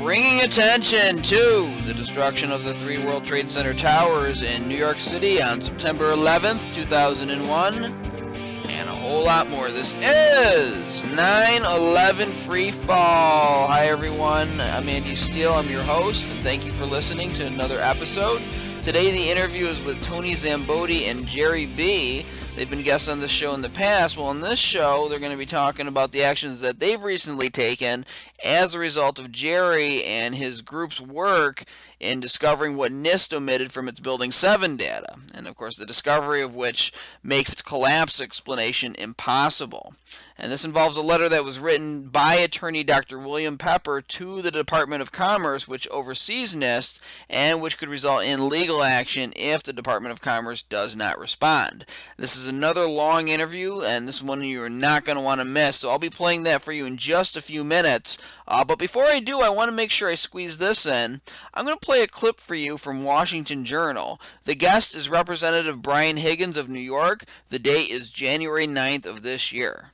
bringing attention to the destruction of the 3 World Trade Center towers in New York City on September 11th, 2001, and a whole lot more. This is 9/11 Free Fall. Hi everyone, I'm Andy Steele, I'm your host, and thank you for listening to another episode. Today the interview is with Tony Szamboti and Gerry B. They've been guests on this show in the past. Well, in this show, they're going to be talking about the actions that they've recently taken as a result of Gerry and his group's work in discovering what NIST omitted from its Building 7 data, and of course the discovery of which makes its collapse explanation impossible. And this involves a letter that was written by attorney Dr. William Pepper to the Department of Commerce, which oversees NIST, and which could result in legal action if the Department of Commerce does not respond. This is another long interview, and this one you're not going to want to miss, so I'll be playing that for you in just a few minutes. But before I do, I want to make sure I squeeze this in. I'm going to play a clip for you from Washington Journal. The guest is Representative Brian Higgins of New York. The date is January 9th of this year.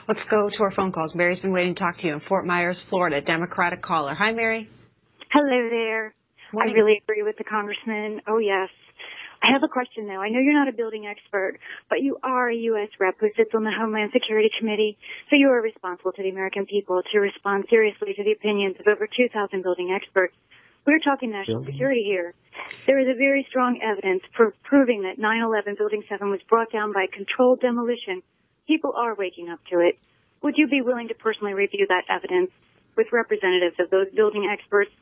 Let's go to our phone calls. Mary's been waiting to talk to you in Fort Myers, Florida. Democratic caller. Hi, Mary. Hello there. Morning. I really agree with the congressman. Oh, yes. I have a question, though. I know you're not a building expert, but you are a U.S. rep who sits on the Homeland Security Committee, so you are responsible to the American people to respond seriously to the opinions of over 2,000 building experts. We're talking national security here. There is a very strong evidence proving that 9/11 Building 7 was brought down by controlled demolition. People are waking up to it. Would you be willing to personally review that evidence with representatives of those building experts?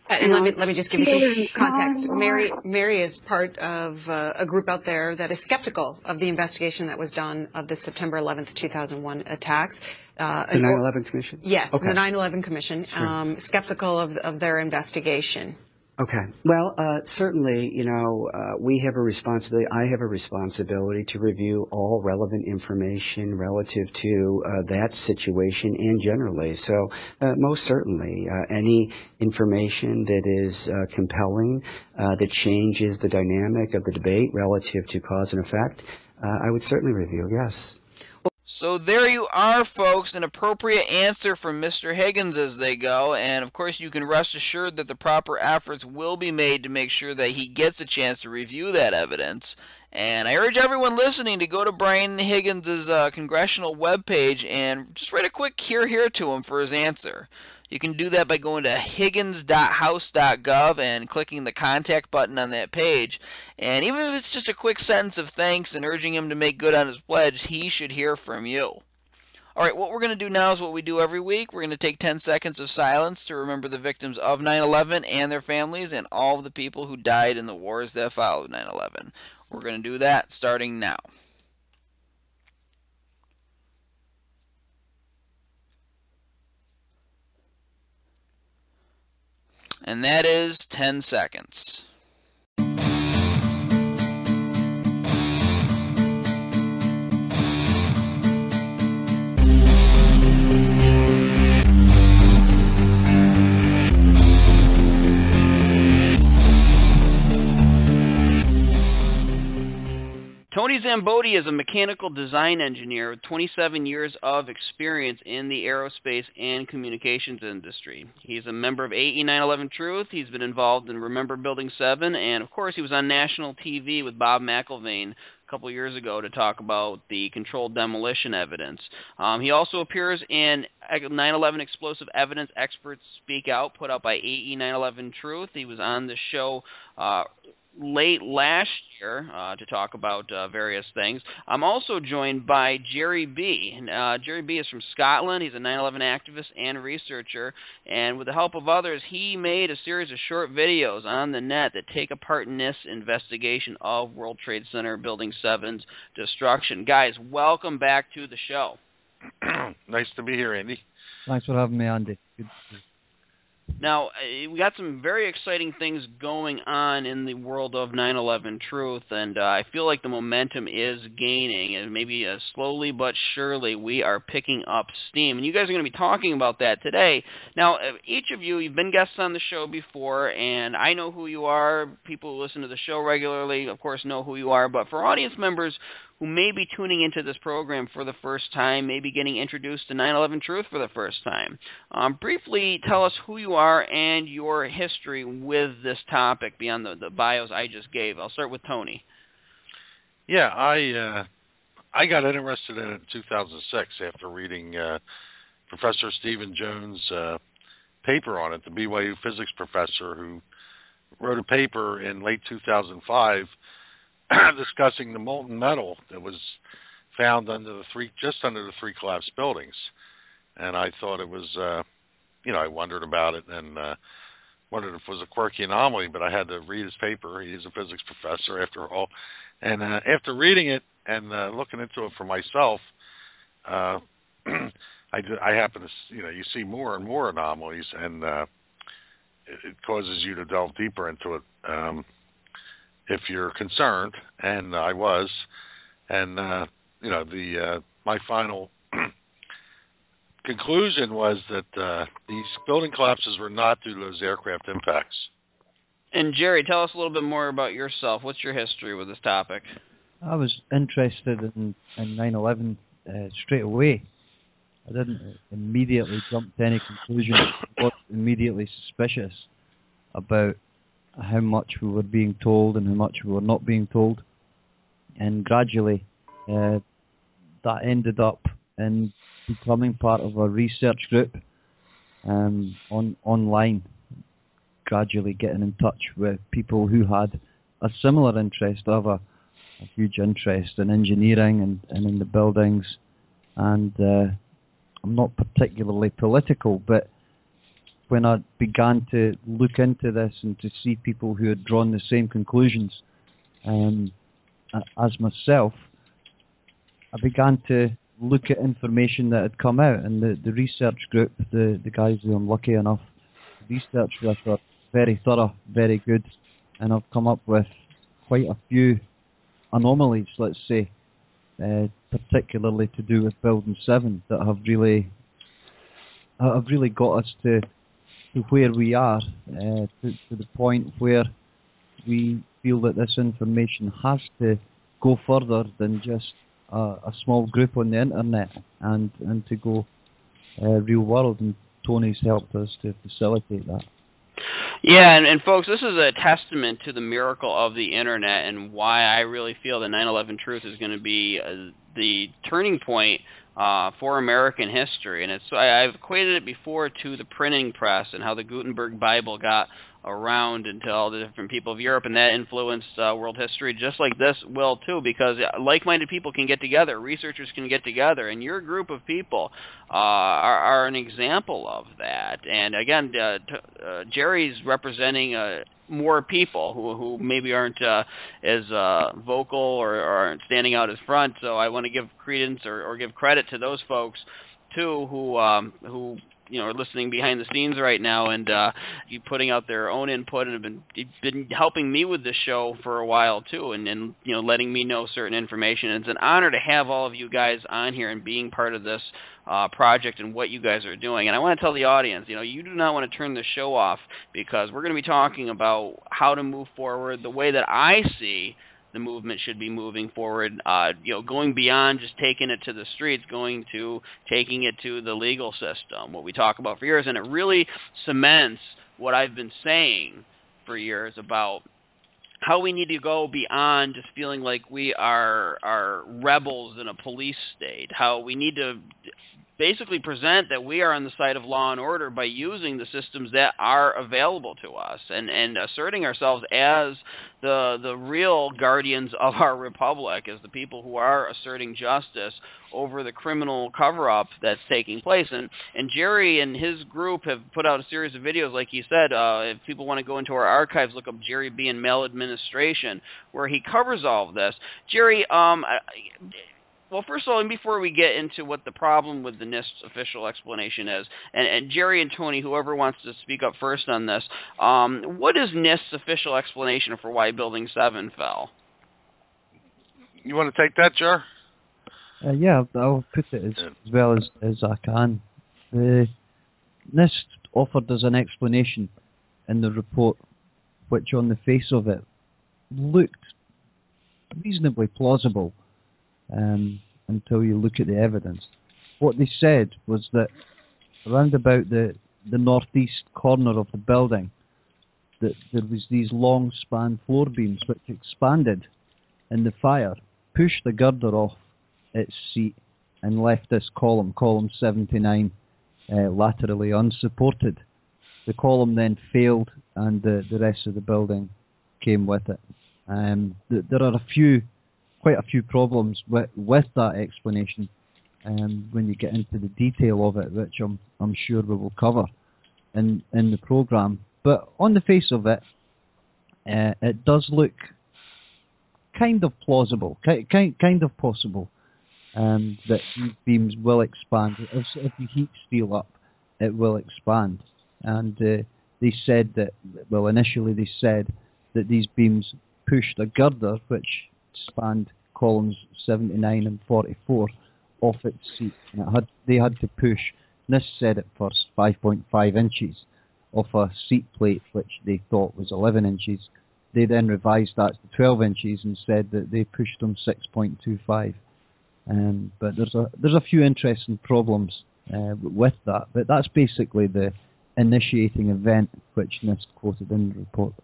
And let me just give you some context. Mary is part of a group out there that is skeptical of the investigation that was done of the September 11th, 2001 attacks. The 9/11 Commission? Yes, okay. The 9/11 Commission. Sure. Skeptical of their investigation. Okay. Well, certainly, we have a responsibility, I have a responsibility to review all relevant information relative to that situation and generally. So, most certainly, any information that is compelling, that changes the dynamic of the debate relative to cause and effect, I would certainly review, yes. So there you are, folks, an appropriate answer from Mr. Higgins as they go, and of course you can rest assured that the proper efforts will be made to make sure that he gets a chance to review that evidence. And I urge everyone listening to go to Brian Higgins' congressional webpage and just write a quick here to him for his answer. You can do that by going to higgins.house.gov and clicking the contact button on that page. And even if it's just a quick sentence of thanks and urging him to make good on his pledge, he should hear from you. Alright, what we're going to do now is what we do every week. We're going to take 10 seconds of silence to remember the victims of 9/11 and their families and all of the people who died in the wars that followed 9/11. We're going to do that starting now. And that is 10 seconds. Tony Szamboti is a mechanical design engineer with 27 years of experience in the aerospace and communications industry. He's a member of AE 9/11 Truth. He's been involved in Remember Building 7, and of course he was on national TV with Bob McIlvaine a couple years ago to talk about the controlled demolition evidence. He also appears in 9/11 Explosive Evidence Experts Speak Out, put out by AE 9/11 Truth. He was on the show late last year to talk about various things. I'm also joined by Gerry B. Gerry B is from Scotland. He's a 9/11 activist and researcher, and with the help of others, he made a series of short videos on the net that take apart NIST's investigation of World Trade Center Building 7's destruction. Guys, welcome back to the show. Nice to be here, Andy. Thanks for having me, Andy. Good. Now, we got some very exciting things going on in the world of 9/11 Truth, and I feel like the momentum is gaining, and maybe slowly but surely we are picking up steam. And you guys are going to be talking about that today. Now, each of you, you've been guests on the show before, and I know who you are. People who listen to the show regularly, of course, know who you are. But for audience members who may be tuning into this program for the first time, maybe getting introduced to 9/11 Truth for the first time. Briefly tell us who you are and your history with this topic beyond the bios I just gave. I'll start with Tony. Yeah, I got interested in it in 2006 after reading Professor Stephen Jones' paper on it, the BYU physics professor who wrote a paper in late 2005 discussing the molten metal that was found just under the three collapsed buildings. And I thought it was, I wondered about it and wondered if it was a quirky anomaly, but I had to read his paper. He's a physics professor after all. And after reading it and looking into it for myself, I happen to, you see more and more anomalies, and it causes you to delve deeper into it if you're concerned, and I was. And, my final conclusion was that these building collapses were not due to those aircraft impacts. And Gerry, tell us a little bit more about yourself. What's your history with this topic? I was interested in 9/11 straight away. I didn't immediately jump to any conclusion. I was immediately suspicious about how much we were being told and how much we were not being told. And gradually, that ended up in becoming part of a research group online, gradually getting in touch with people who had a similar interest. I have a huge interest in engineering and in the buildings, and I'm not particularly political, but when I began to look into this and to see people who had drawn the same conclusions as myself, I began to look at information that had come out, and the research group, the guys who I'm lucky enough to research with, are very thorough, very good, and I've come up with quite a few anomalies, let's say, particularly to do with Building 7, that have really got us to where we are, to the point where we feel that this information has to go further than just a small group on the internet, and to go real world, and Tony's helped us to facilitate that. Yeah, and folks, this is a testament to the miracle of the internet and why I really feel that 9/11 Truth is going to be the turning point for American history. And I've equated it before to the printing press and how the Gutenberg Bible got around into all the different people of Europe, and that influenced world history just like this will too, because like-minded people can get together, researchers can get together, and your group of people are an example of that. And again, Gerry's representing more people who maybe aren't as vocal or aren't standing out as front, so I want to give credence or give credit to those folks too who are listening behind the scenes right now and putting out their own input, and have been helping me with this show for a while too, and letting me know certain information. And it's an honor to have all of you guys on here and being part of this project and what you guys are doing. And I want to tell the audience, you do not want to turn the show off, because we're going to be talking about how to move forward the way that I see the movement should be moving forward, going beyond just taking it to the streets, going to taking it to the legal system, what we talk about for years. And it really cements what I've been saying for years about how we need to go beyond just feeling like we are rebels in a police state, how we need to basically present that we are on the side of law and order by using the systems that are available to us, and asserting ourselves as the real guardians of our republic, as the people who are asserting justice over the criminal cover-up that's taking place. And Gerry and his group have put out a series of videos, like he said. If people want to go into our archives, look up Gerry B and Maladministration, where he covers all of this. Gerry, well, first of all, and before we get into what the problem with the NIST official explanation is, and Gerry and Tony, whoever wants to speak up first on this, what is NIST's official explanation for why Building 7 fell? You want to take that, Ger? Yeah, I'll put it as well as I can. The NIST offered us an explanation in the report, which on the face of it looked reasonably plausible. until you look at the evidence. What they said was that around about the northeast corner of the building, that there was these long span floor beams which expanded in the fire, pushed the girder off its seat and left this column 79, laterally unsupported. The column then failed and the rest of the building came with it. There are quite a few problems with that explanation when you get into the detail of it, which I'm sure we will cover in the programme. But on the face of it, it does look kind of plausible, kind of possible, that these beams will expand. If you heat steel up, it will expand. And they said that, well, initially they said that these beams pushed a girder which spanned columns 79 and 44 off its seat. And they had to push, NIST said at first, 5.5 inches off a seat plate which they thought was 11 inches. They then revised that to 12 inches and said that they pushed them 6.25. But there's a few interesting problems with that. But that's basically the initiating event which NIST quoted in the report.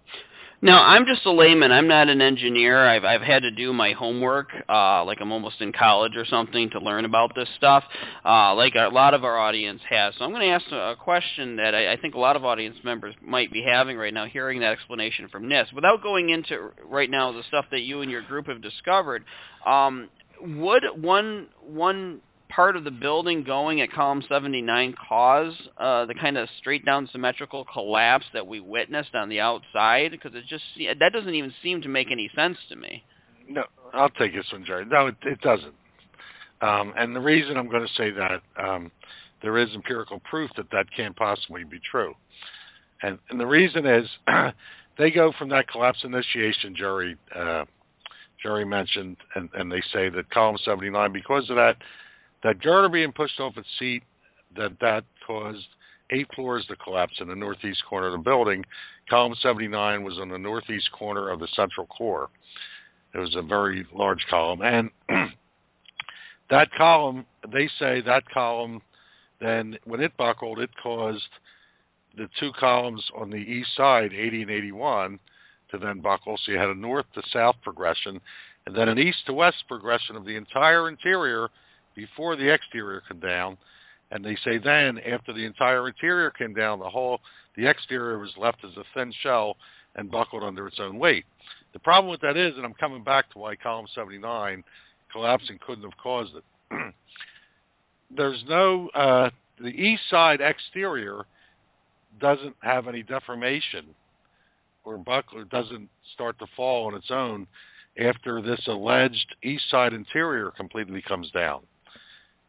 Now, I'm just a layman. I'm not an engineer. I've had to do my homework, like I'm almost in college or something, to learn about this stuff, like a lot of our audience has. So I'm going to ask a question that I think a lot of audience members might be having right now, hearing that explanation from NIST. Without going into right now the stuff that you and your group have discovered, would one part of the building going at column 79 cause the kind of straight down symmetrical collapse that we witnessed on the outside? Because that doesn't even seem to make any sense to me. No, I'll take this one, Jerry. No, it doesn't. And the reason I'm going to say that, there is empirical proof that can't possibly be true. And the reason is they go from that collapse initiation Jerry mentioned, and they say that column 79, because of that girder being pushed off its seat, that caused 8 floors to collapse in the northeast corner of the building. Column 79 was on the northeast corner of the central core. It was a very large column. And that column, they say that column, then when it buckled, it caused the 2 columns on the east side, 80 and 81, to then buckle. So you had a north to south progression, and then an east to west progression of the entire interior before the exterior came down. And they say then, after the entire interior came down, the exterior was left as a thin shell and buckled under its own weight. The problem with that is, and I'm coming back to why column 79 collapsing couldn't have caused it. There's no, the east side exterior doesn't have any deformation or buckle, doesn't start to fall on its own after this alleged east side interior completely comes down.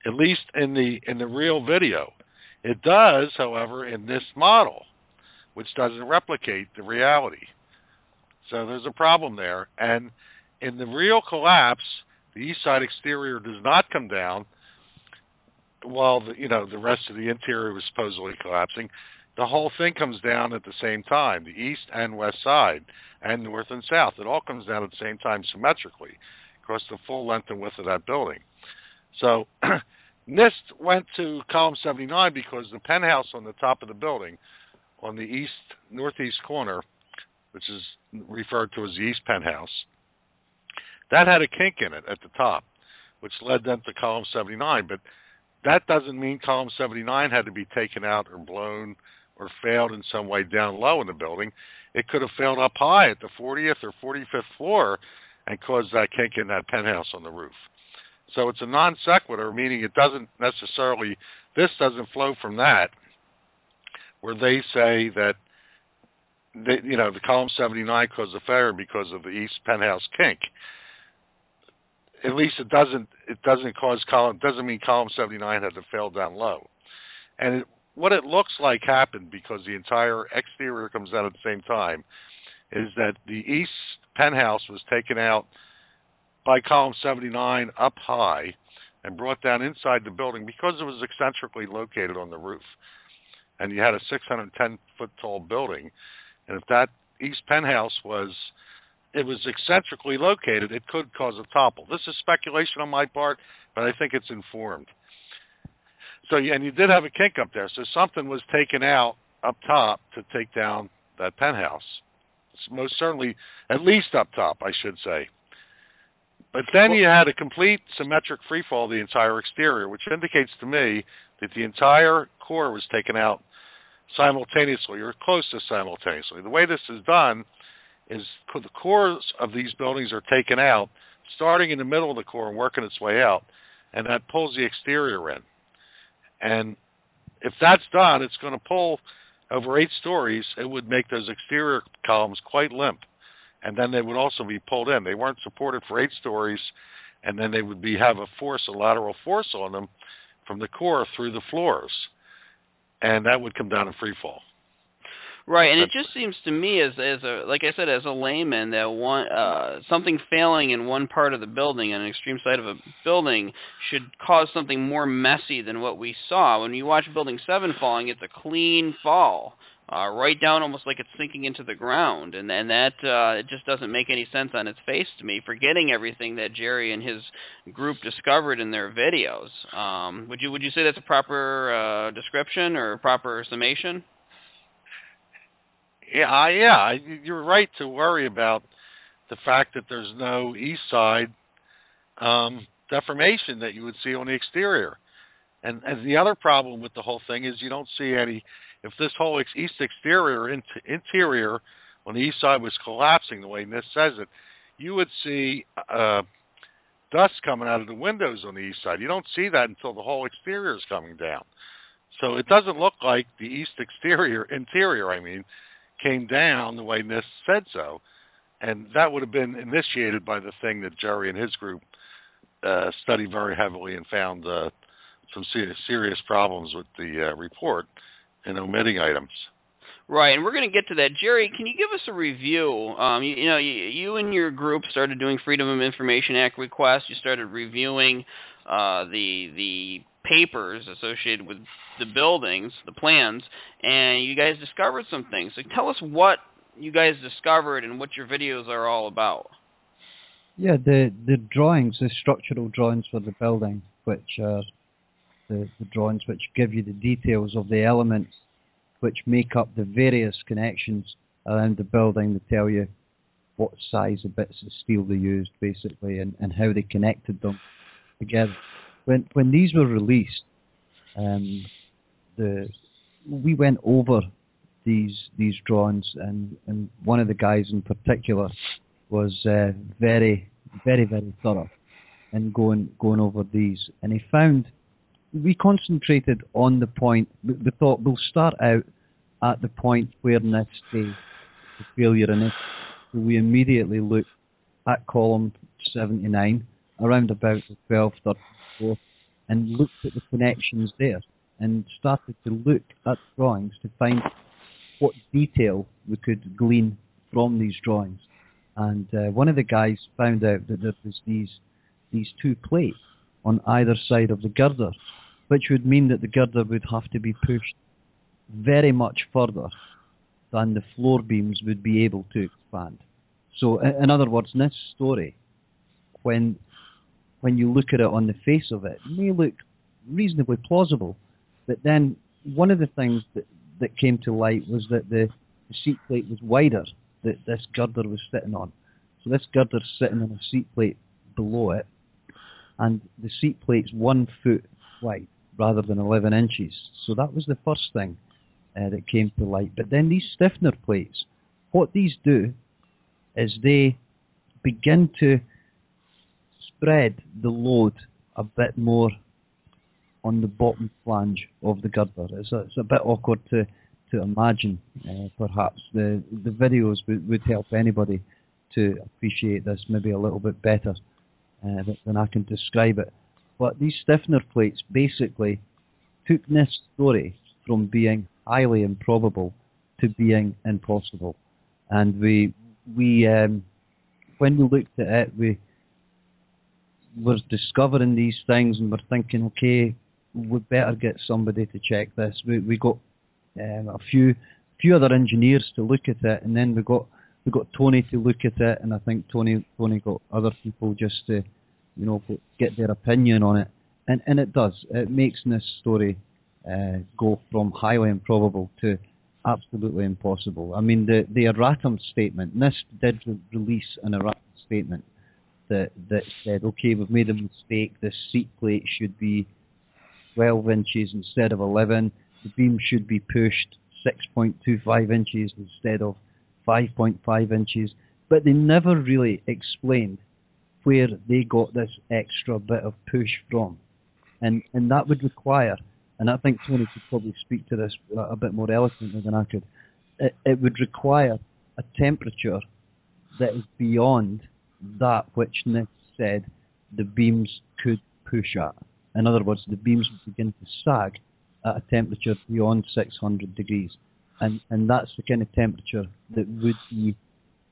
At least in the real video. It does, however, in this model, which doesn't replicate the reality. So there's a problem there. And in the real collapse, the east side exterior does not come down while the rest of the interior was supposedly collapsing. The whole thing comes down at the same time, the east and west side, and north and south. It all comes down at the same time symmetrically across the full length and width of that building. So NIST went to column 79 because the penthouse on the top of the building on the northeast corner, which is referred to as the east penthouse, that had a kink in it at the top, which led them to column 79. But that doesn't mean column 79 had to be taken out or blown or failed in some way down low in the building. It could have failed up high at the 40th or 45th floor and caused that kink in that penthouse on the roof. So it's a non sequitur, meaning it doesn't necessarily, this doesn't flow from that, where they say that the column 79 caused the failure because of the east penthouse kink. At least it doesn't mean column 79 had to fail down low. And what it looks like happened, because the entire exterior comes down at the same time, is that the east penthouse was taken out by column 79 up high and brought down inside the building because it was eccentrically located on the roof. And you had a 610-foot tall building. And if that east penthouse was it was eccentrically located, it could cause a topple. This is speculation on my part, but I think it's informed. So, and you did have a kink up there, so something was taken out up top to take down that penthouse. It's most certainly, at least up top, I should say. But then you had a complete symmetric freefall of the entire exterior, which indicates to me that the entire core was taken out simultaneously, or close to simultaneously. The way this is done is the cores of these buildings are taken out, starting in the middle of the core and working its way out, and that pulls the exterior in. And if that's done, it's going to pull over 8 stories. It would make those exterior columns quite limp, and then they would also be pulled in. They weren't supported for 8 stories, and then they would have a lateral force on them from the core through the floors, and that would come down in free fall. Right, and it just seems to me, as a like I said, as a layman, that something failing in one part of the building, on an extreme side of a building, should cause something more messy than what we saw. When you watch Building 7 falling, it's a clean fall, right down, almost like it's sinking into the ground, and that it just doesn't make any sense on its face to me, forgetting everything that Gerry and his group discovered in their videos. Would you say that's a proper description or a proper summation? Yeah, you're right to worry about the fact that there's no east side deformation that you would see on the exterior. And the other problem with the whole thing is you don't see any, if this whole east exterior interior on the east side was collapsing the way NIST says it, you would see dust coming out of the windows on the east side. You don't see that until the whole exterior is coming down. So it doesn't look like the east interior, came down the way NIST said so, and that would have been initiated by the thing that Gerry and his group studied very heavily and found some serious problems with the report and omitting items. Right, and we're going to get to that. Gerry, can you give us a review? You and your group started doing Freedom of Information Act requests. You started reviewing the papers associated with the buildings, the plans, and you guys discovered some things. So tell us what you guys discovered and what your videos are all about. Yeah, the drawings, the structural drawings for the building, which are the drawings which give you the details of the elements which make up the various connections around the building. They tell you what size of bits of steel they used, basically, and how they connected them together. When these were released, we went over these drawings, and one of the guys in particular was very, very, very thorough in going over these, and he found we concentrated on the point. We thought we'll start out at the point where NIST the failure in it. So we immediately looked at column 79, around about the 1234, and looked at the connections there, and started to look at drawings to find what detail we could glean from these drawings. And one of the guys found out that there was these 2 plates on either side of the girder, which would mean that the girder would have to be pushed very much further than the floor beams would be able to expand. So, in other words, this story, when you look at it on the face of it, may look reasonably plausible. But then one of the things that came to light was that the seat plate was wider that this girder was sitting on. So this girder's sitting on a seat plate below it, and the seat plate's 1 foot wide rather than 11 inches. So that was the first thing that came to light. But then these stiffener plates, what these do is they begin to spread the load a bit more on the bottom flange of the girder. It's a bit awkward to imagine, perhaps. The videos would help anybody to appreciate this maybe a little bit better than I can describe it. But these stiffener plates basically took this story from being highly improbable to being impossible. And we when we looked at it, we were discovering these things and we're thinking, okay, we'd better get somebody to check this. We got a few other engineers to look at it, and then we got we got Tony to look at it, and I think Tony got other people just to, get their opinion on it, and it does. It makes this story go from highly improbable to absolutely impossible. I mean, the erratum statement. NIST did release an erratum statement that said, okay, we've made a mistake. The seat plate should be 12 inches instead of 11. The beam should be pushed 6.25 inches instead of 5.5 inches. But they never really explained where they got this extra bit of push from. And that would require, and I think Tony could probably speak to this a bit more eloquently than I could, it would require a temperature that is beyond that which NIST said the beams could push at. In other words, the beams would begin to sag at a temperature beyond 600 degrees. And that's the kind of temperature that would be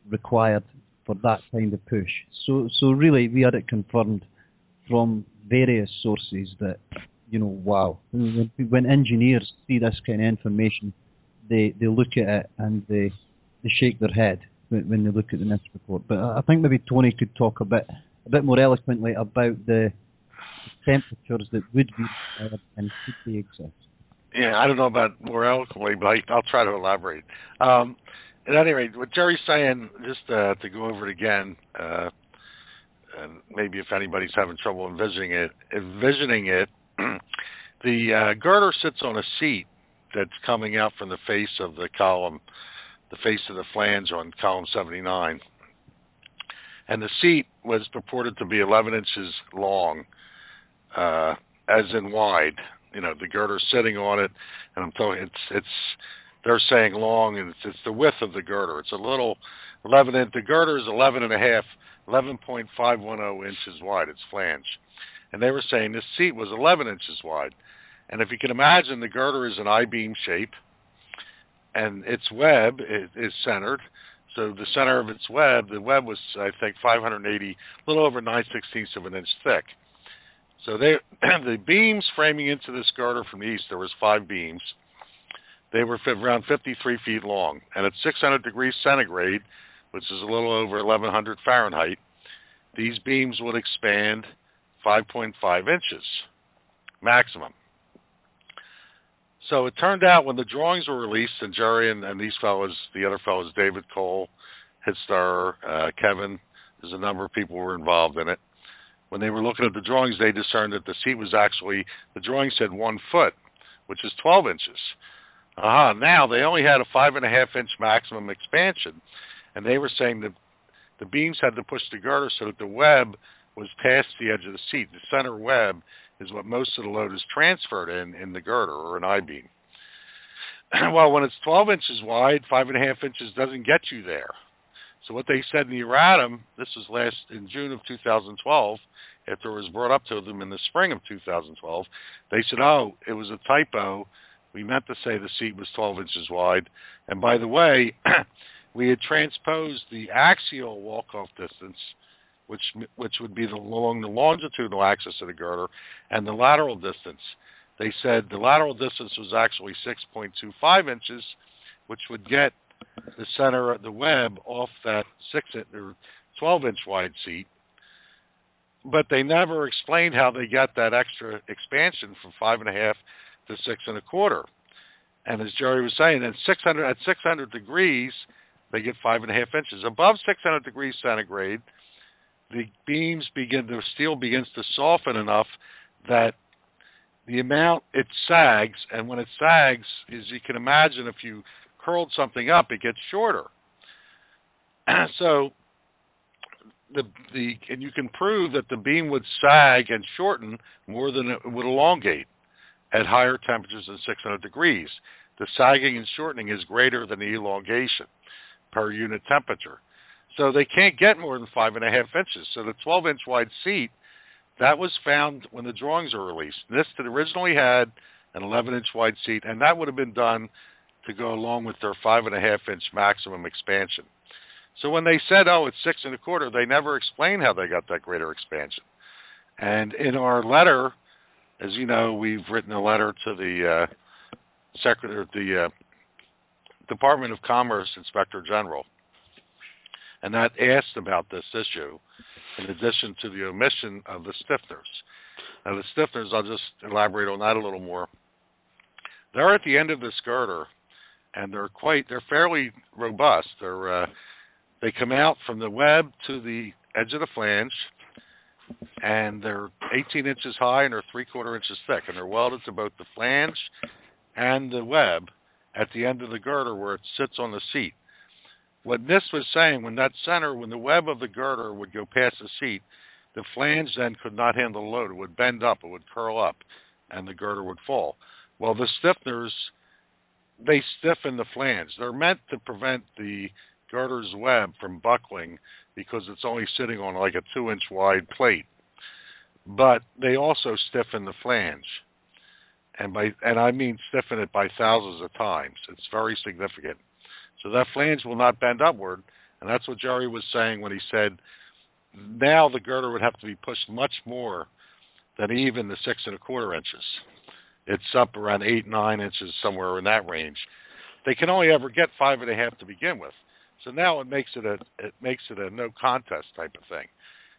required for that kind of push. So really, we had it confirmed from various sources that, wow. When engineers see this kind of information, they look at it and they shake their head when they look at the NIST report. But I think maybe Tony could talk a bit more eloquently about the temperatures that would be required and could they exist. Yeah, I don't know about more eloquently, but I'll try to elaborate. At any rate, what Gerry's saying, just to go over it again, and maybe if anybody's having trouble envisioning it, the girder sits on a seat that's coming out from the face of the column, the face of the flange on column 79. And the seat was purported to be 11 inches long, as in wide. The girder's sitting on it, and I'm telling they're saying long, and it's the width of the girder. It's a little 11 inch. The girder is 11.510 inches wide. It's flange, and they were saying this seat was 11 inches wide. And if you can imagine, the girder is an I-beam shape, and its web is centered. So the center of its web, the web was, I think, 580, a little over 9/16 of an inch thick. So the beams framing into this girder from the east, there was 5 beams. They were around 53 feet long, and at 600 degrees centigrade, which is a little over 1100 Fahrenheit, these beams would expand 5.5 inches maximum. So it turned out when the drawings were released, and Gerry and these fellows, the other fellows, David Cole, Hitstar, Kevin, there's a number of people who were involved in it. When they were looking at the drawings, they discerned that the seat was actually, the drawing said 1 foot, which is 12 inches. Now they only had a 5.5 inch maximum expansion, and they were saying that the beams had to push the girder so that the web was past the edge of the seat. The center web is what most of the load is transferred in the girder, or an I-beam. Well, when it's 12 inches wide, 5.5 inches doesn't get you there. So what they said in the erratum, this was in June of 2012, after it was brought up to them in the spring of 2012, they said, it was a typo. We meant to say the seat was 12 inches wide. And by the way, we had transposed the axial walk-off distance, which would be along the longitudinal axis of the girder, and the lateral distance. They said the lateral distance was actually 6.25 inches, which would get the center of the web off that 12-inch wide seat. But they never explained how they got that extra expansion from 5.5 to 6.25. And as Gerry was saying, at 600 degrees, they get 5.5 inches. Above 600 degrees centigrade, the steel begins to soften enough that the amount it sags, and when it sags, as you can imagine, if you curled something up, it gets shorter. So and you can prove that the beam would sag and shorten more than it would elongate at higher temperatures than 600 degrees. The sagging and shortening is greater than the elongation per unit temperature. So they can't get more than 5.5 inches. So the 12-inch wide seat, that was found when the drawings were released. NIST originally had an 11-inch wide seat, and that would have been done to go along with their 5.5-inch maximum expansion. So when they said, it's 6.25, they never explained how they got that greater expansion. And in our letter, as you know, we've written a letter to the Secretary of the Department of Commerce Inspector General, and that asked about this issue, in addition to the omission of the stiffeners. Now, the stiffeners, I'll just elaborate on that a little more. They're at the end of this girder, and they're fairly robust. They come out from the web to the edge of the flange, and they're 18 inches high and they're 3/4 inches thick, and they're welded to both the flange and the web at the end of the girder where it sits on the seat. What NIST was saying, when the web of the girder would go past the seat, the flange then could not handle the load. It would bend up, it would curl up, and the girder would fall. Well, the stiffeners, they stiffen the flange. They're meant to prevent the girder's web from buckling because it's only sitting on like a 2-inch wide plate. But they also stiffen the flange. And I mean stiffen it by thousands of times. It's very significant. So that flange will not bend upward, and that's what Gerry was saying when he said now the girder would have to be pushed much more than even the 6 1/4 inches. It's up around 8, 9 inches, somewhere in that range. They can only ever get 5 1/2 to begin with. So now it makes it a no contest type of thing.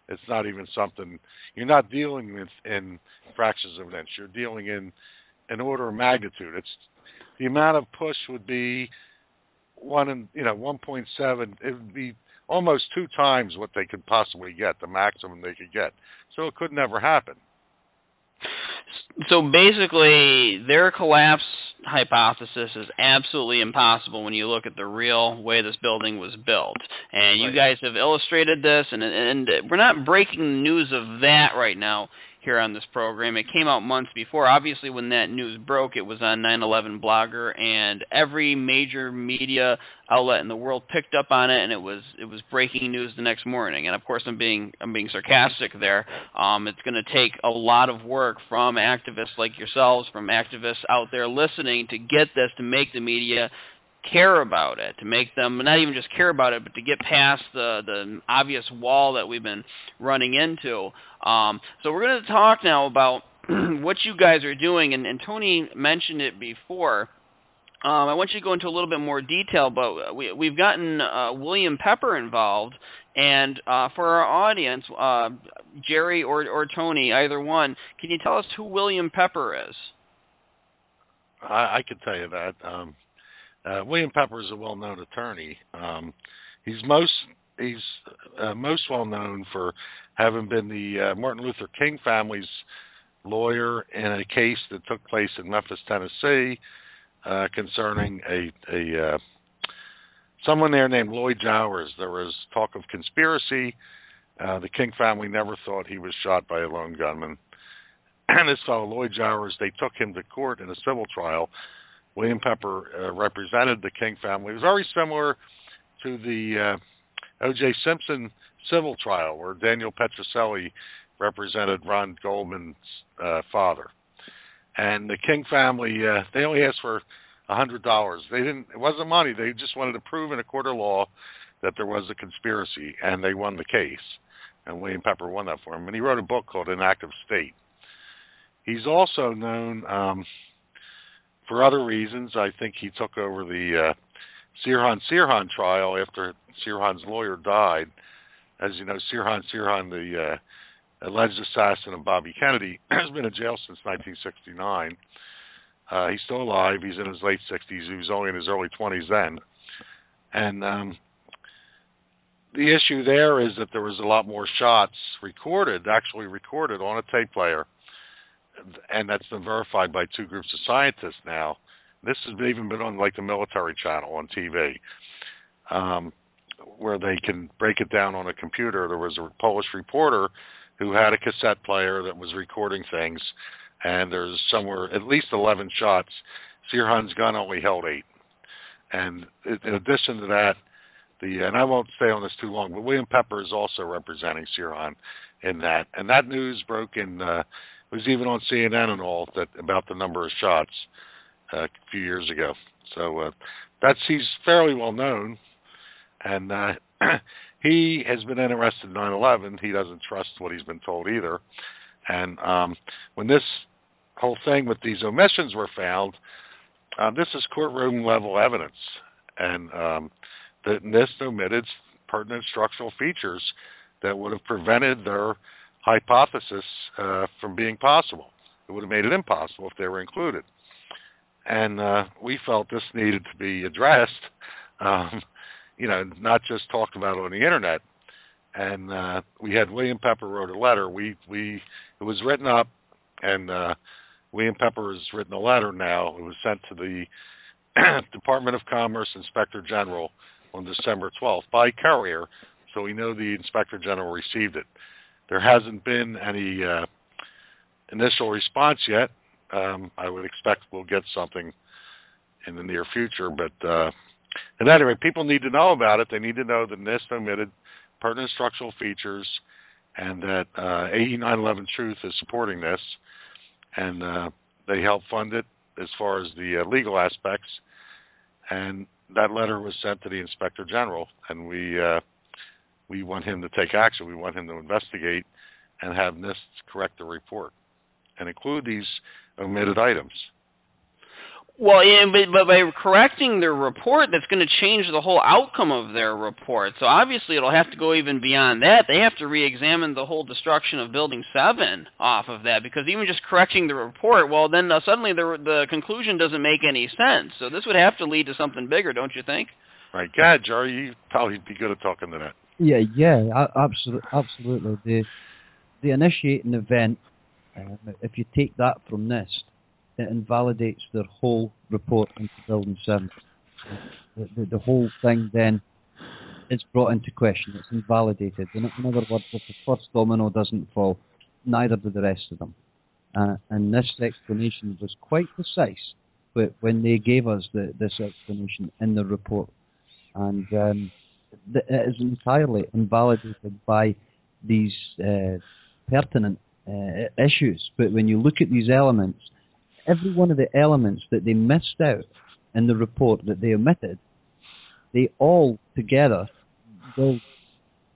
It's not even something you're not dealing with in fractions of an inch. You're dealing in an order of magnitude. It's the amount of push would be 1.7. It would be almost 2 times what they could possibly get, the maximum they could get. So it could never happen. So basically, their collapse hypothesis is absolutely impossible when you look at the real way this building was built. And you guys have illustrated this, and we're not breaking news of that right now here on this program. It came out months before. Obviously, when that news broke, it was on 9/11 Blogger, and every major media outlet in the world picked up on it, and it was breaking news the next morning. And of course, I'm being sarcastic there. It's going to take a lot of work from activists like yourselves, from activists out there listening, to get this, to make the media care about it, to make them not even just care about it, but to get past the obvious wall that we've been running into. So we're going to talk now about what you guys are doing, and Tony mentioned it before. I want you to go into a little bit more detail, but we've gotten William Pepper involved, and for our audience, Gerry or Tony, either one, can you tell us who William Pepper is? I could tell you that. William Pepper is a well-known attorney. He's most well known for having been the Martin Luther King family's lawyer in a case that took place in Memphis, Tennessee, concerning a someone there named Lloyd Jowers. There was talk of conspiracy. The King family never thought he was shot by a lone gunman. And this fellow, Lloyd Jowers, they took him to court in a civil trial. William Pepper represented the King family. It was very similar to the O.J. Simpson civil trial, where Daniel Petrocelli represented Ron Goldman's father. And the King family, they only asked for $100. It wasn't money. They just wanted to prove in a court of law that there was a conspiracy, and they won the case. And William Pepper won that for him. And he wrote a book called Inactive State. He's also known for other reasons. I think he took over the Sirhan trial after Sirhan's lawyer died. As you know, Sirhan, the alleged assassin of Bobby Kennedy, has been in jail since 1969. He's still alive. He's in his late 60s. He was only in his early 20s then. And the issue there is that there was a lot more shots actually recorded on a tape player. And that's been verified by 2 groups of scientists now. This has even been on like the military channel on TV, where they can break it down on a computer. There was a Polish reporter who had a cassette player that was recording things, and there's somewhere at least 11 shots. Sirhan's gun only held 8. And in addition to that, and I won't stay on this too long, but William Pepper is also representing Sirhan in that. And that news broke in... was even on CNN and all about the number of shots a few years ago. So he's fairly well known, and he has been interested in 9/11. He doesn't trust what he's been told either. And when this whole thing with these omissions were found, this is courtroom level evidence, and the NIST omitted pertinent structural features that would have prevented their hypothesis from being possible. It would have made it impossible if they were included. And we felt this needed to be addressed, not just talked about on the internet. And we had William Pepper wrote a letter. It was written up, and William Pepper has written a letter now. It was sent to the Department of Commerce Inspector General on December 12th by courier, so we know the Inspector General received it. There hasn't been any initial response yet. I would expect we'll get something in the near future, but at any rate, people need to know about it. They need to know that NIST omitted pertinent structural features, and that AE 911 Truth is supporting this, and they help fund it as far as the legal aspects. And that letter was sent to the Inspector General, and we want him to take action. We want him to investigate and have NIST correct the report and include these omitted items. Well, but by correcting their report, that's going to change the whole outcome of their report. So obviously it'll have to go even beyond that. They have to re-examine the whole destruction of Building 7 off of that, because even just correcting the report, well, then suddenly the conclusion doesn't make any sense. So this would have to lead to something bigger, don't you think? Right. Go ahead, Jerry. You'd probably be good at talking to that. Yeah, absolutely. The initiating event, if you take that from NIST, it invalidates their whole report into Building 7. The whole thing then is brought into question. It's invalidated. In other words, if the first domino doesn't fall, neither do the rest of them. And this explanation was quite precise when they gave us this explanation in the report. And it is entirely invalidated by these pertinent issues. But when you look at these elements, every one of the elements that they missed out in the report that they omitted, they all together will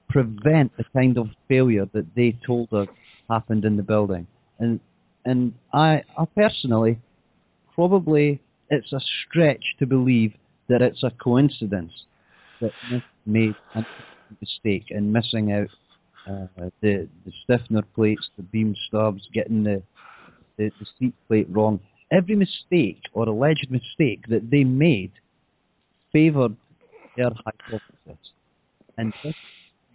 prevent the kind of failure that they told us happened in the building. And I personally, probably it's a stretch to believe that it's a coincidence that NIST made a mistake in missing out the stiffener plates, the beam stubs, getting the seat plate wrong. Every mistake or alleged mistake that they made favoured their hypothesis. And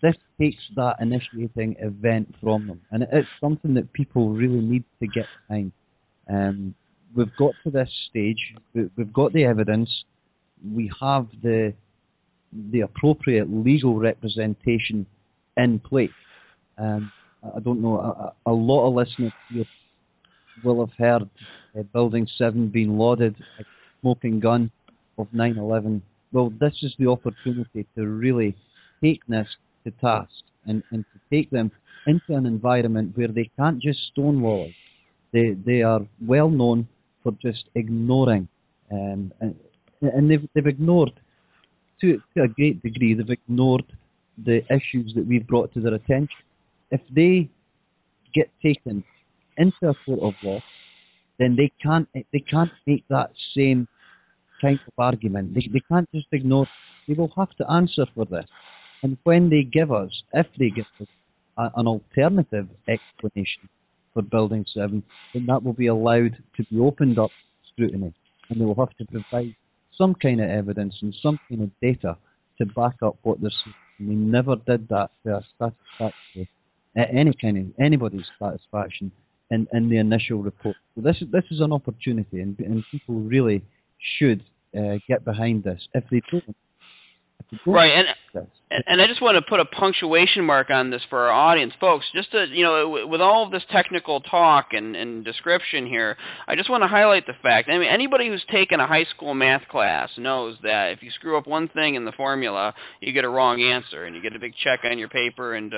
this takes that initiating event from them. And it's something that people really need to get behind. We've got to this stage. We've got the evidence. We have the appropriate legal representation in place. I don't know, a lot of listeners here will have heard Building 7 being lauded a smoking gun of 9/11. Well, this is the opportunity to really take this to task and to take them into an environment where they can't just stonewall it. They are well known for just ignoring, and they've ignored, to a great degree, they've ignored the issues that we've brought to their attention. If they get taken into a court of law, then they can't make that same kind of argument. They can't just ignore it. They will have to answer for this. And when they give us, if they give us an alternative explanation for Building 7, then that will be allowed to be opened up to scrutiny. And they will have to provide some kind of evidence and some kind of data to back up what they're saying. And they never did that to a satisfactory, anybody's satisfaction in the initial report. So this is an opportunity, and people really should get behind this. If they don't, right, and I just want to put a punctuation mark on this for our audience, folks. Just to, with all of this technical talk and description here, I just want to highlight the fact. I mean, anybody who's taken a high school math class knows that if you screw up one thing in the formula, you get a wrong answer, and you get a big check on your paper, and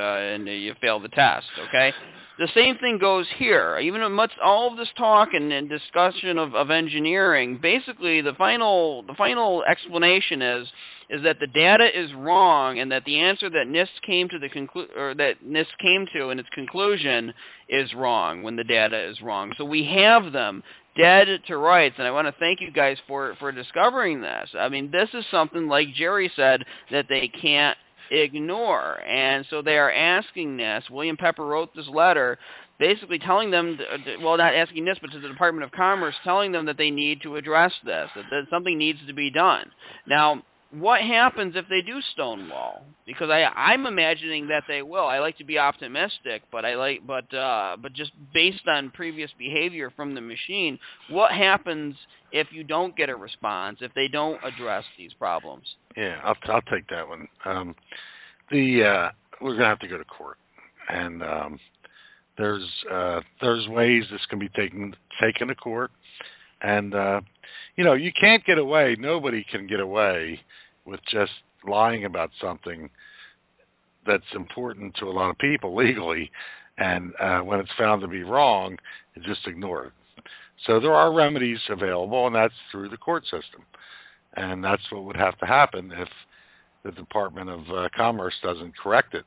you fail the test. Okay. The same thing goes here. Even amidst all of this talk and discussion of engineering, basically the final explanation is that the data is wrong, and that the answer that NIST came to in its conclusion is wrong when the data is wrong. So we have them dead to rights, and I want to thank you guys for discovering this. I mean, this is something, like Jerry said, that they can't ignore. And so they are asking NIST. William Pepper wrote this letter basically telling them, well, not asking NIST, but to the Department of Commerce, telling them that they need to address this, that something needs to be done. Now, what happens if they do stonewall? Because I'm imagining that they will. I like to be optimistic, but just based on previous behavior from the machine, what happens if you don't get a response, if they don't address these problems? Yeah, I'll take that one. We're gonna have to go to court, and there's ways this can be taken to court, and you can't get away. Nobody can get away with just lying about something that's important to a lot of people legally, and when it's found to be wrong, it's just ignored. So there are remedies available, and that's through the court system, and that's what would have to happen if the Department of Commerce doesn't correct it,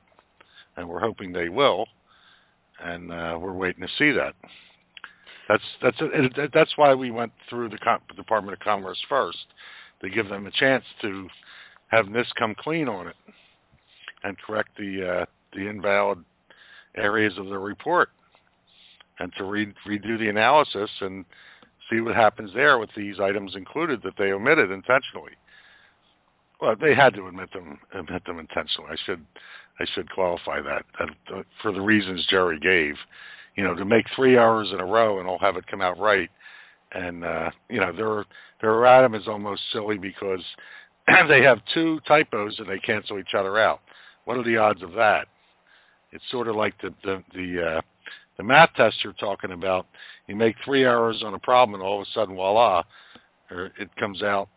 and we're hoping they will, and we're waiting to see that. That's why we went through the Department of Commerce first, to give them a chance to have NIST come clean on it and correct the invalid areas of the report, and to redo the analysis and see what happens there with these items included that they omitted intentionally. Well, they had to omit them intentionally. I should qualify that for the reasons Gerry gave. To make 3 hours in a row and I'll have it come out right, and their erratum is almost silly because they have two typos and they cancel each other out. What are the odds of that? It's sort of like the math test you're talking about. You make 3 errors on a problem and all of a sudden, voila, it comes out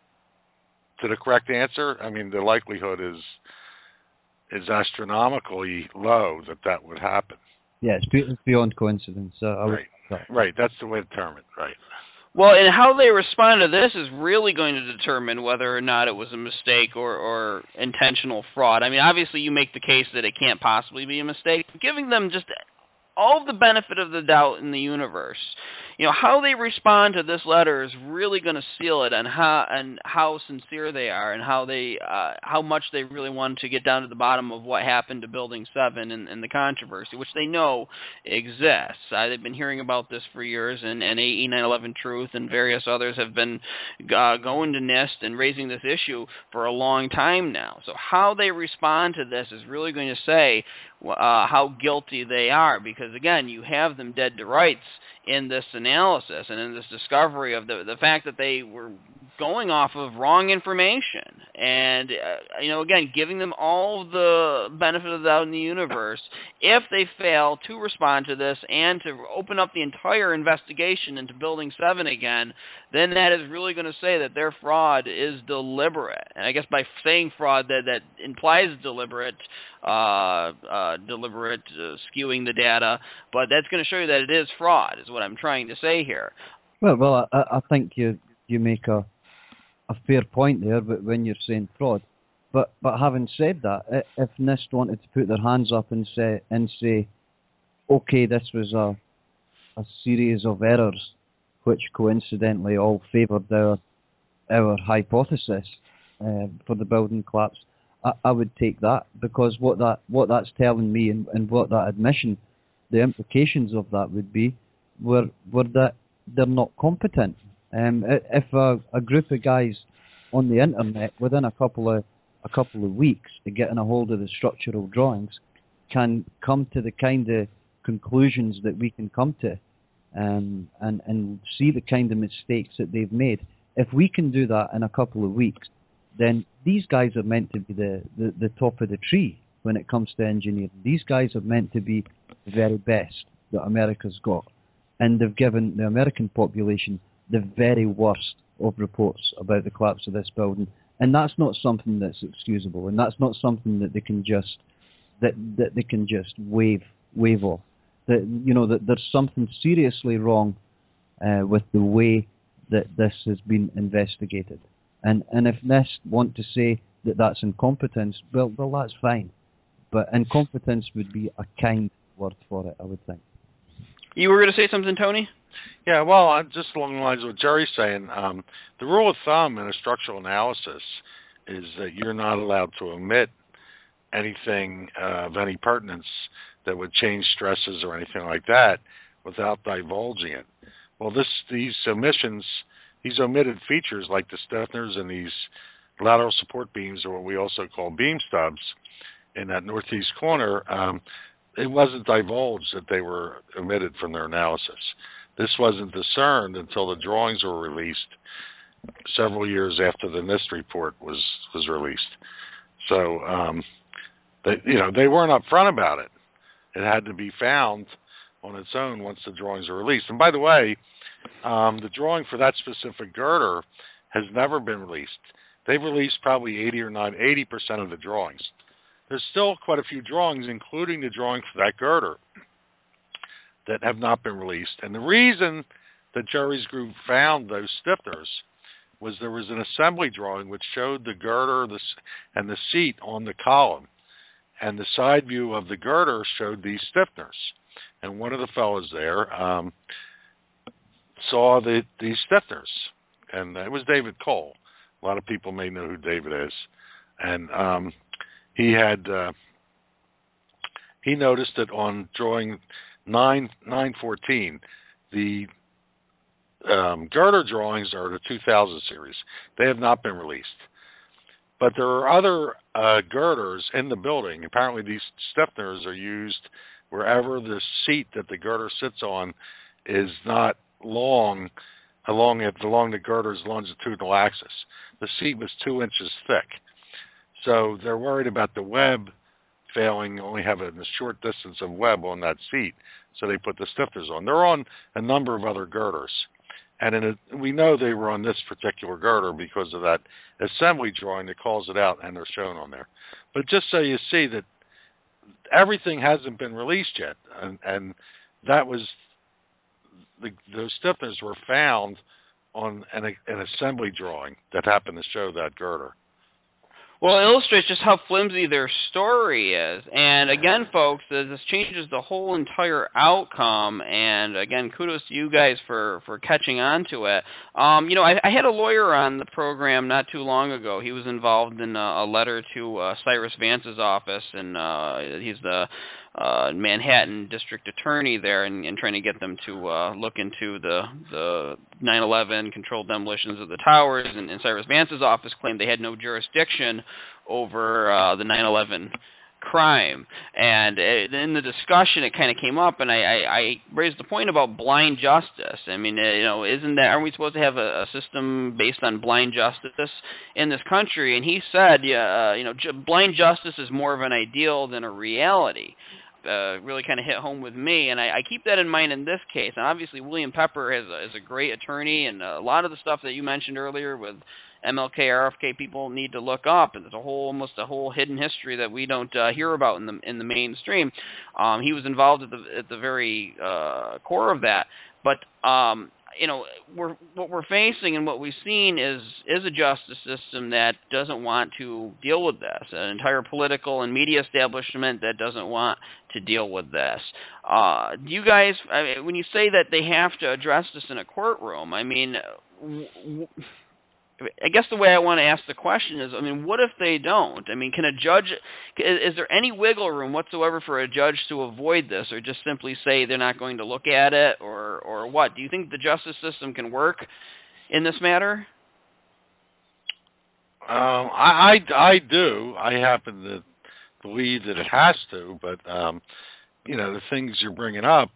to the correct answer. I mean, the likelihood is astronomically low that would happen. Yeah, it's beyond coincidence. Right. That's the way to term it. Right. Well, and how they respond to this is really going to determine whether or not it was a mistake or intentional fraud. I mean, obviously you make the case that it can't possibly be a mistake. Giving them just all of the benefit of the doubt in the universe, how they respond to this letter is really going to seal it, and how sincere they are, and how much they really want to get down to the bottom of what happened to Building 7 and the controversy, which they know exists. They've been hearing about this for years, and AE 9/11 Truth and various others have been going to NIST and raising this issue for a long time now. So how they respond to this is really going to say how guilty they are, because again, you have them dead to rights in this analysis and in this discovery of the fact that they were going off of wrong information, and again, giving them all the benefit of the doubt in the universe. If they fail to respond to this and to open up the entire investigation into Building 7 again, then that is really going to say that their fraud is deliberate. And I guess by saying fraud, that implies deliberate skewing the data, but that's going to show you that it is fraud, is what I'm trying to say here. Well, I think you make a fair point there, but when you're saying fraud. But having said that, if NIST wanted to put their hands up and say, okay, this was a series of errors which coincidentally all favoured our hypothesis for the building collapse, I would take that, because what that's telling me and what that admission, the implications of that would be were that they're not competent. If a group of guys on the internet within a couple of weeks to getting a hold of the structural drawings can come to the kind of conclusions that we can come to, and see the kind of mistakes that they've made, if we can do that in a couple of weeks, then these guys are meant to be the top of the tree when it comes to engineering. These guys are meant to be the very best that America's got. And they've given the American population the very worst of reports about the collapse of this building. And that's not something that's excusable, and that's not something that they can just wave off. That there's something seriously wrong with the way that this has been investigated. And if NIST want to say that that's incompetence, well, that's fine. But incompetence would be a kind word for it, I would think. You were going to say something, Tony? Yeah, well, just along the lines of what Gerry's saying, the rule of thumb in a structural analysis is that you're not allowed to omit anything of any pertinence that would change stresses or anything like that without divulging it. Well, these omissions, these omitted features like the stiffeners and these lateral support beams, or what we also call beam stubs, in that northeast corner, it wasn't divulged that they were omitted from their analysis. This wasn't discerned until the drawings were released several years after the NIST report was released. So, they weren't upfront about it. It had to be found on its own once the drawings were released. And by the way, the drawing for that specific girder has never been released. They've released probably 80% of the drawings. There's still quite a few drawings, including the drawing for that girder, that have not been released. And the reason that Gerry's group found those stiffeners was there was an assembly drawing which showed the girder and the seat on the column. And the side view of the girder showed these stiffeners. And one of the fellows there saw these stiffeners. And it was David Cole. A lot of people may know who David is. And he noticed that on drawing 914, the girder drawings are the 2000 series. They have not been released. But there are other girders in the building. Apparently these stiffeners are used wherever the seat that the girder sits on is not long along the girder's longitudinal axis. The seat was 2 inches thick. So they're worried about the web failing, only having a short distance of web on that seat. So they put the stiffeners on. They're on a number of other girders. And we know they were on this particular girder because of that assembly drawing that calls it out, and they're shown on there. But just so you see that everything hasn't been released yet, and that was those stiffeners were found on an assembly drawing that happened to show that girder. Well, it illustrates just how flimsy their story is. And again, folks, this changes the whole entire outcome. And again, kudos to you guys for catching on to it. I had a lawyer on the program not too long ago. He was involved in a letter to Cyrus Vance's office, and he's the Manhattan district attorney there, and trying to get them to look into the 9/11 controlled demolitions of the towers, and Cyrus Vance's office claimed they had no jurisdiction over the 9/11 crime. And in the discussion, it kind of came up, and I raised the point about blind justice. I mean, aren't we supposed to have a system based on blind justice in this country? And he said, blind justice is more of an ideal than a reality. Really kind of hit home with me, and I keep that in mind in this case. And obviously, William Pepper is a great attorney, and a lot of the stuff that you mentioned earlier with MLK, RFK, people need to look up, and there's almost a whole hidden history that we don't hear about in the mainstream. He was involved at the very core of that, but what we're facing and what we've seen is a justice system that doesn't want to deal with this, an entire political and media establishment that doesn't want to deal with this. Do you guys, when you say that they have to address this in a courtroom, I mean, I guess the way I want to ask the question is, what if they don't? I mean, can a judge, is there any wiggle room whatsoever for a judge to avoid this, or just simply say they're not going to look at it, or what? Do you think the justice system can work in this matter? I do. I happen to believe that it has to, but, the things you're bringing up,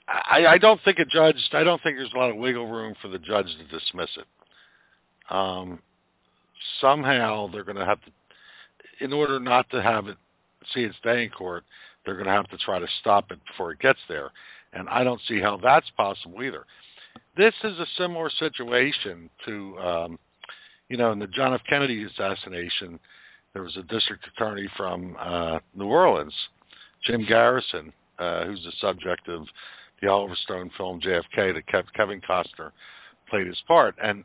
I don't think there's a lot of wiggle room for the judge to dismiss it. Somehow they're going to have to, in order not to have it see its day in court, they're going to have to try to stop it before it gets there. And I don't see how that's possible either. This is a similar situation to, in the John F. Kennedy assassination, there was a district attorney from New Orleans, Jim Garrison, who's the subject of the Oliver Stone film JFK, that Kevin Costner played his part. And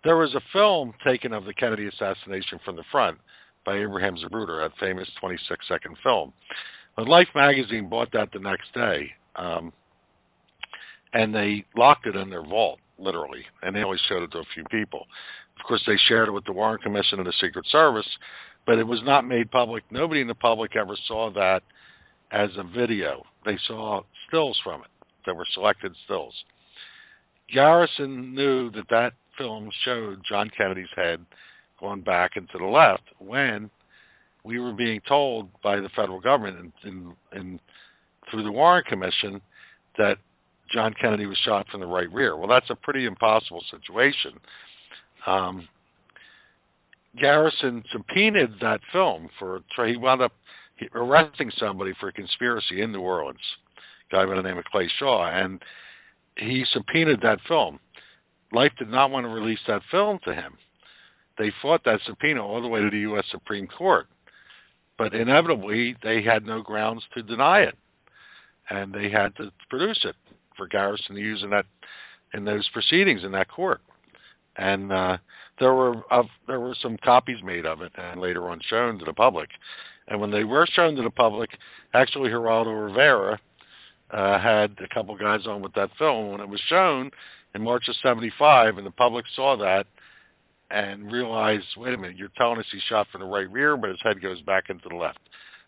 there was a film taken of the Kennedy assassination from the front by Abraham Zapruder, that famous 26-second film. But Life magazine bought that the next day, and they locked it in their vault, literally, and they only showed it to a few people. Of course, they shared it with the Warren Commission and the Secret Service, but it was not made public. Nobody in the public ever saw that as a video. They saw stills from it. There were selected stills. Garrison knew that that film showed John Kennedy's head going back and to the left when we were being told by the federal government and through the Warren Commission that John Kennedy was shot from the right rear. Well, that's a pretty impossible situation. Garrison subpoenaed that film he wound up arresting somebody for a conspiracy in New Orleans, a guy by the name of Clay Shaw, and he subpoenaed that film. Life did not want to release that film to him. They fought that subpoena all the way to the U.S. Supreme Court, but inevitably they had no grounds to deny it, and they had to produce it for Garrison to use in those proceedings in that court. And there were some copies made of it and later on shown to the public. And when they were shown to the public, actually Geraldo Rivera had a couple guys on with that film. When it was shown in March of '75, and the public saw that and realized, wait a minute, you're telling us he's shot from the right rear, but his head goes back into the left.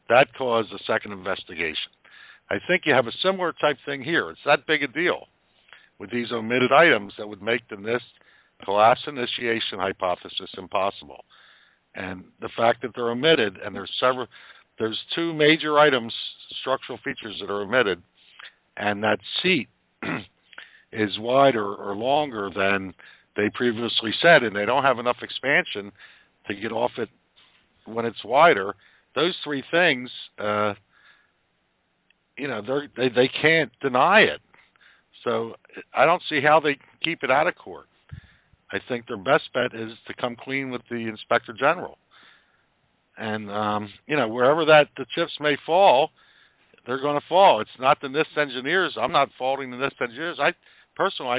That caused a second investigation. I think you have a similar type thing here. It's that big a deal with these omitted items that would make the NIST collapse initiation hypothesis impossible. And the fact that they're omitted, and there's two major items, structural features that are omitted, and that seat is wider or longer than they previously said, and they don't have enough expansion to get off it when it's wider. Those three things, they can't deny it. So I don't see how they keep it out of court. I think their best bet is to come clean with the Inspector General. And, wherever the chips may fall, they're going to fall. It's not the NIST engineers. I'm not faulting the NIST engineers. I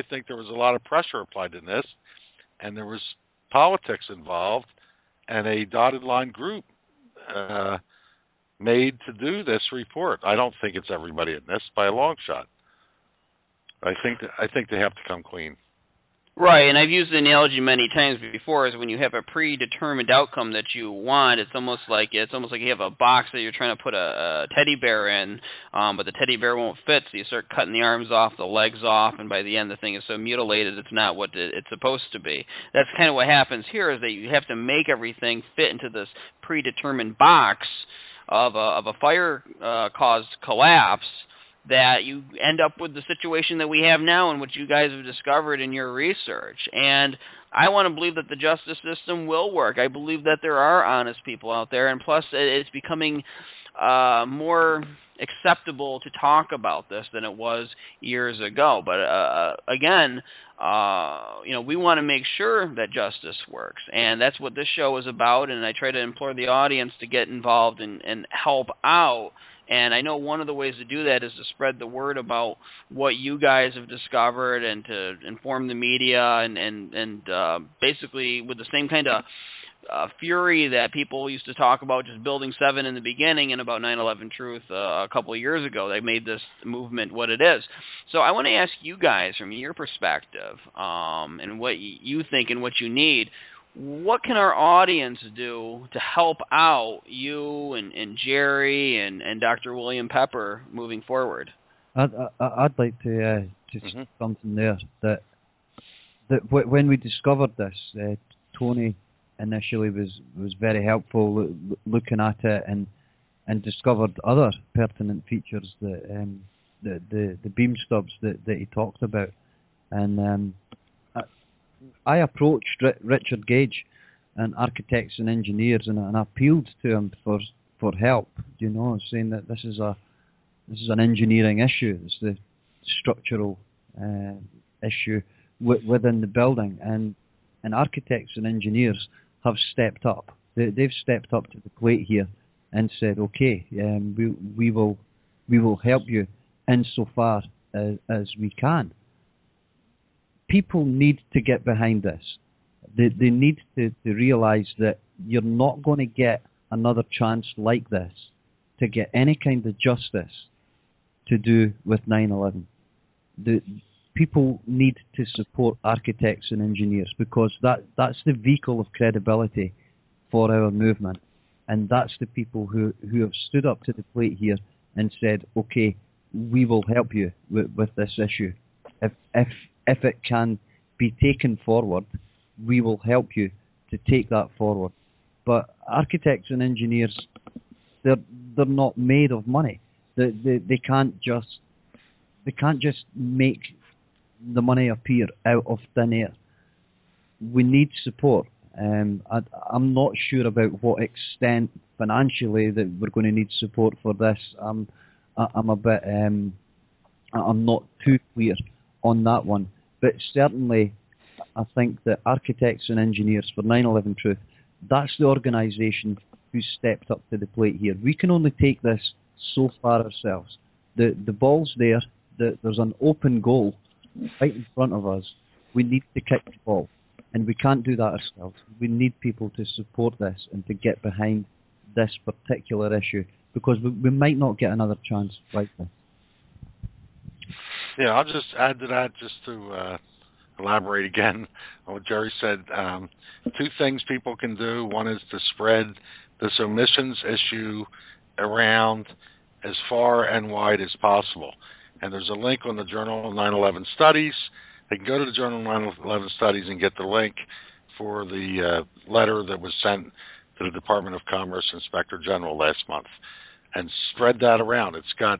think there was a lot of pressure applied to NIST, and there was politics involved, and a dotted line group made to do this report. I don't think it's everybody at NIST by a long shot. I think they have to come clean. Right, and I've used the analogy many times before, is when you have a predetermined outcome that you want, it's almost like you have a box that you're trying to put a teddy bear in, but the teddy bear won't fit, so you start cutting the arms off, the legs off, and by the end the thing is so mutilated it's not what it's supposed to be. That's kind of what happens here, is that you have to make everything fit into this predetermined box of a fire-caused collapse, that you end up with the situation that we have now and what you guys have discovered in your research. And I want to believe that the justice system will work. I believe that there are honest people out there, and plus it's becoming more acceptable to talk about this than it was years ago. But again, we want to make sure that justice works, and that's what this show is about, and I try to implore the audience to get involved and help out. And I know one of the ways to do that is to spread the word about what you guys have discovered and to inform the media and basically with the same kind of fury that people used to talk about just Building 7 in the beginning and about 9/11 Truth a couple of years ago. They made this movement what it is. So I want to ask you guys, from your perspective, and what you think and what you need, what can our audience do to help out you and Jerry and Dr. William Pepper moving forward? I'd like to say something there, that when we discovered this, Tony initially was very helpful looking at it and discovered other pertinent features, that the beam stubs that he talked about. And I approached Richard Gage and architects and engineers and appealed to him for help, saying that this is an engineering issue. It's the structural issue within the building, and architects and engineers have stepped up. They've stepped up to the plate here and said, okay, we will help you insofar as we can. People need to get behind this. They need to realize that you're not going to get another chance like this to get any kind of justice to do with 9/11. The people need to support architects and engineers, because that's the vehicle of credibility for our movement. And that's the people who have stood up to the plate here and said, okay, we will help you with this issue. If it can be taken forward, we will help you to take that forward. But architects and engineers, they're not made of money. They can't just make the money appear out of thin air. We need support. I'm not sure about what extent financially that we're going to need support for this. I'm not too clear on that one, but certainly I think that architects and engineers for 9/11 Truth, that's the organisation who stepped up to the plate here. We can only take this so far ourselves. The ball's there. There's an open goal right in front of us. We need to kick the ball, and we can't do that ourselves. We need people to support this and to get behind this particular issue, because we might not get another chance like this. Yeah, I'll just add to that, just to elaborate again on what Gerry said. Two things people can do. One is to spread this omissions issue around as far and wide as possible. And there's a link on the Journal of 9/11 Studies. They can go to the Journal of 9/11 Studies and get the link for the letter that was sent to the Department of Commerce Inspector General last month, and spread that around. It's got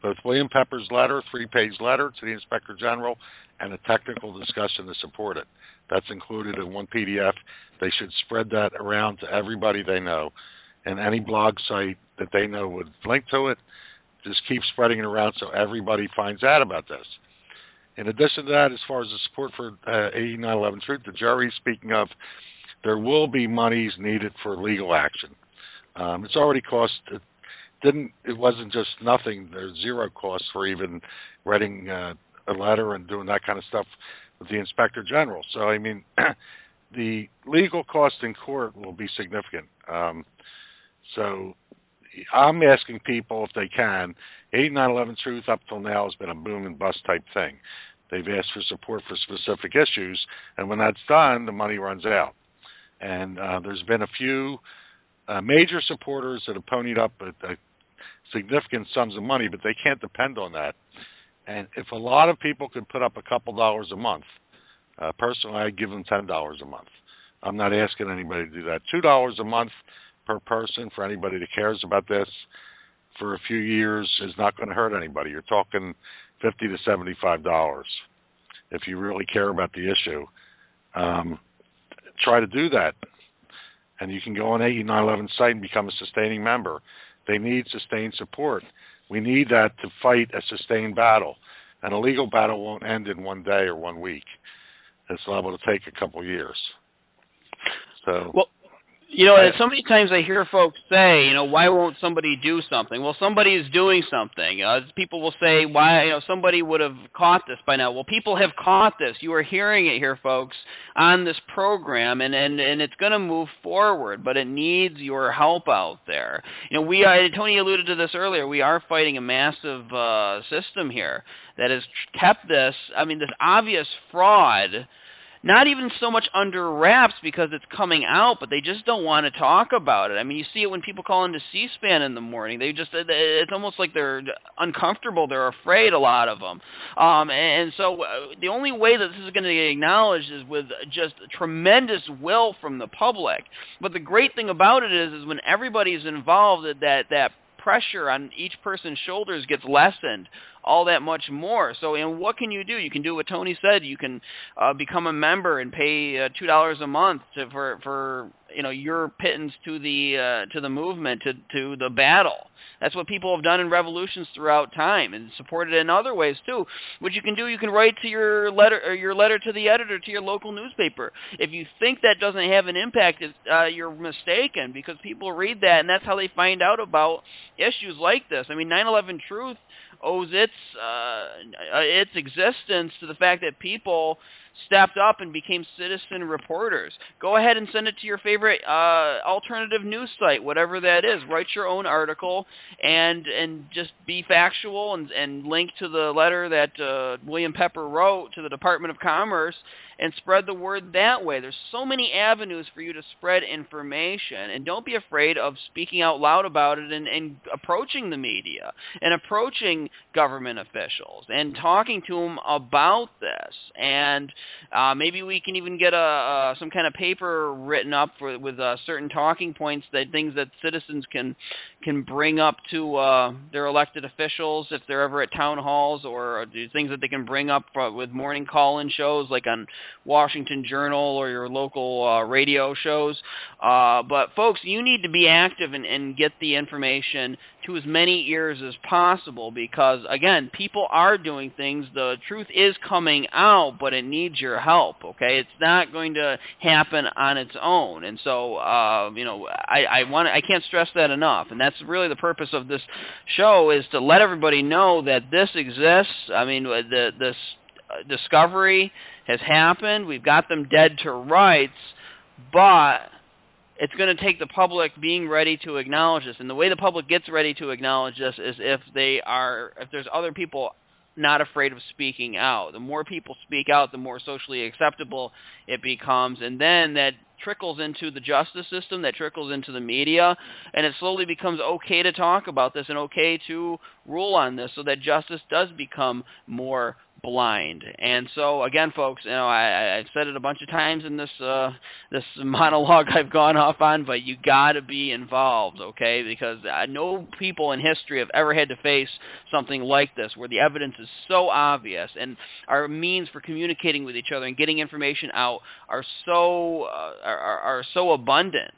both William Pepper's letter, 3-page letter to the Inspector General, and a technical discussion to support it. That's included in one PDF. They should spread that around to everybody they know, and any blog site that they know would link to it. Just keep spreading it around so everybody finds out about this. In addition to that, as far as the support for 9/11 Truth that Gerry's speaking of, there will be monies needed for legal action. It's already cost. It wasn't just nothing. There's zero cost for even writing a letter and doing that kind of stuff with the Inspector General. So, I mean, the legal cost in court will be significant. So I'm asking people if they can. 9/11 Truth up till now has been a boom and bust type thing. They've asked for support for specific issues, and when that's done, the money runs out. And there's been a few major supporters that have ponied up significant sums of money, but they can't depend on that. And if a lot of people could put up a couple dollars a month, personally, I'd give them $10 a month. I'm not asking anybody to do that. $2 a month per person for anybody that cares about this for a few years is not going to hurt anybody. You're talking $50 to $75 if you really care about the issue. Try to do that. And you can go on 9/11 site and become a sustaining member. They need sustained support. We need that to fight a sustained battle. And a legal battle won't end in one day or 1 week. It's liable to take a couple years. So, well, you know, so many times I hear folks say, you know, why won't somebody do something? Well, somebody is doing something. People will say, why, you know, somebody would have caught this by now. Well, people have caught this. You are hearing it here, folks, on this program, and it's going to move forward, but it needs your help out there. You know, Tony alluded to this earlier, we are fighting a massive system here that has kept this, I mean, this obvious fraud, not even so much under wraps because it's coming out, but they just don't want to talk about it. I mean, you see it when people call into C-SPAN in the morning. It's almost like they're uncomfortable. They're afraid, a lot of them. And so the only way that this is going to get acknowledged is with just tremendous will from the public. But the great thing about it is when everybody's involved, that pressure on each person's shoulders gets lessened all that much more. So, and what can you do? You can do what Tony said. You can become a member and pay $2 a month for you know, your pittance to the movement, to the battle. That's what people have done in revolutions throughout time, and supported in other ways too. What you can do, you can write to your letter to the editor, to your local newspaper. If you think that doesn't have an impact, you're mistaken, because people read that, and that's how they find out about issues like this. I mean, 9/11 Truth owes its existence to the fact that people stepped up and became citizen reporters. Go ahead and send it to your favorite alternative news site, whatever that is. Write your own article and just be factual and link to the letter that William Pepper wrote to the Department of Commerce, and spread the word that way. There's so many avenues for you to spread information, and don't be afraid of speaking out loud about it and approaching the media and approaching government officials and talking to them about this. And maybe we can even get some kind of paper written up with certain talking points, things that citizens can bring up to their elected officials if they're ever at town halls, or things that they can bring up with morning call-in shows like on Washington Journal or your local radio shows. But folks, you need to be active and get the information to as many ears as possible, because again, people are doing things. The truth is coming out, but it needs your help. Okay, it's not going to happen on its own. And so I can't stress that enough. And that's really the purpose of this show, is to let everybody know that this exists. I mean, this discovery has happened. We've got them dead to rights, but it's going to take the public being ready to acknowledge this. And the way the public gets ready to acknowledge this is if there's other people not afraid of speaking out. The more people speak out, the more socially acceptable it becomes. And then that trickles into the justice system, that trickles into the media, and it slowly becomes okay to talk about this and okay to rule on this, so that justice does become more blind. And so again, folks, I've said it a bunch of times in this monologue I've gone off on, but you got to be involved, okay? Because no people in history have ever had to face something like this, where the evidence is so obvious, and our means for communicating with each other and getting information out are so abundant.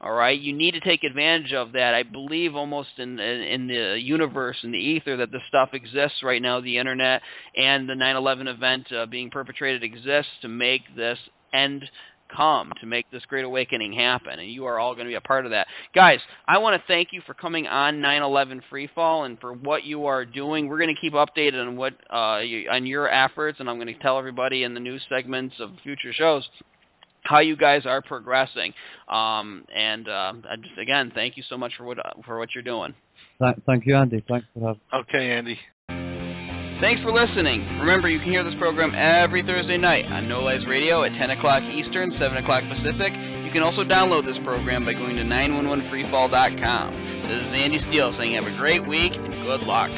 All right, you need to take advantage of that. I believe almost in the universe, in the ether, that this stuff exists right now. The internet and the 9/11 event being perpetrated exists to make this end come, to make this great awakening happen, and you are all going to be a part of that. Guys, I want to thank you for coming on 9/11 Freefall and for what you are doing. We're going to keep updated on on your efforts, and I'm going to tell everybody in the news segments of future shows how you guys are progressing. Again, thank you so much for what you're doing. Thank you, Andy. Thanks for having me. Okay, Andy. Thanks for listening. Remember, you can hear this program every Thursday night on No Lies Radio at 10 o'clock Eastern, 7 o'clock Pacific. You can also download this program by going to 911freefall.com. This is Andy Steele saying have a great week and good luck.